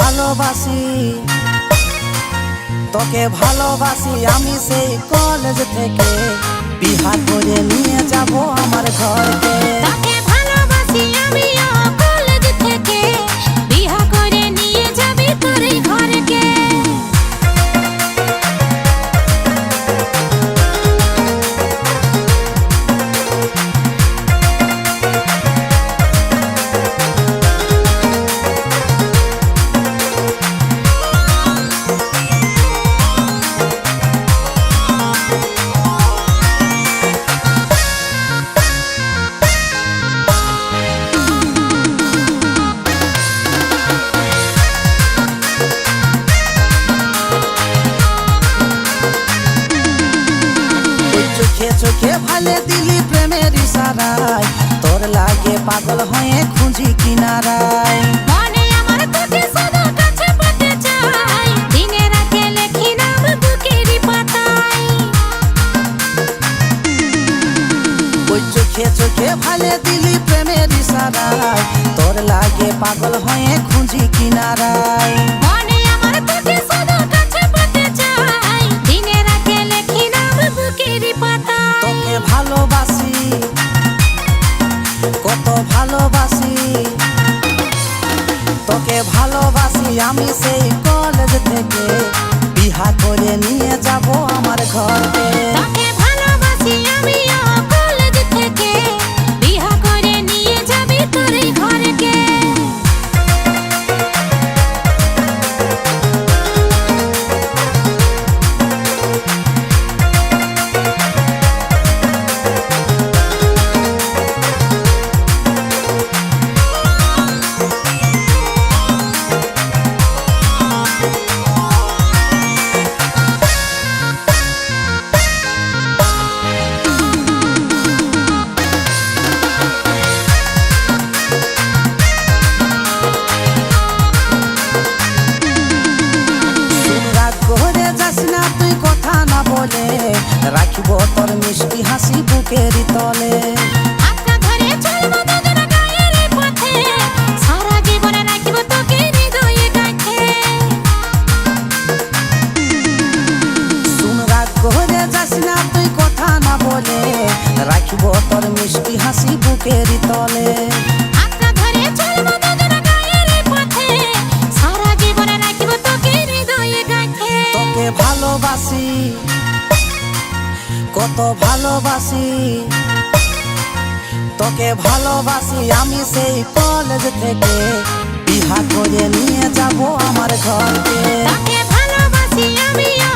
ভালোবাসি, তোকে ভালোবাসি আমি সেই কলেজ থেকে, বিহা করে নিয়ে যাব আমার ঘরকে। তোকে ভালোবাসি আমিও কলেজ থেকে, বিহা করে নিয়ে যাবি তোর ঘরকে। চোখে চোখে ভালে দিলি প্রেমের ইশারায়, তোর লাগে পাগল হয়ে খুঁজি কিনারায়। মনে আমার তোকে শুধু কাছে পেতে চাই, দিনে রাতে লেখি নাম বুকেরই পাতায়। ওই চোখে চোখে ভালে দিলি প্রেমের ইশারায়, তোর লাগে পাগল হয়ে খুঁজি কিনারায়। মনে আমার তোকে শুধু কাছে পেতে চাই, দিনে রাতে লেখি নাম বুকেরই পাতায়। তোকে ভালোবাসি, কত ভালোবাসি, তোকে ভালোবাসি আমি সেই কলেজ থেকে, বিহা করে নিয়ে যাব আমার ঘরকে। তোকে ভালোবাসি আমিও কলেজ থেকে, বিহা করে নিয়ে যাবি তোর ঘরকে। রাখিব তোর মিষ্টি হাসি বুকেরই তলে। হাতটা ধরে চলবো দুজনে গায়ের পথে, সারা জীবন রাখিব তোকে হৃদয়ে গাঁথে। শুন রাগ করে যাস না তুই কথা না বলে, রাখিব তোর মিষ্টি হাসি বুকেরই তলে। হাতটা ধরে চলবো দুজনে গায়ের পথে, সারা জীবন রাখিব তোকে হৃদয়ে গাঁথে। তোকে ভালোবাসি, কত ভালোবাসি, তোকে ভালোবাসি আমি সেই কলেজ থেকে, বিহা করে নিয়ে যাব আমার ঘরকে। তোকে ভালোবাসি আমিও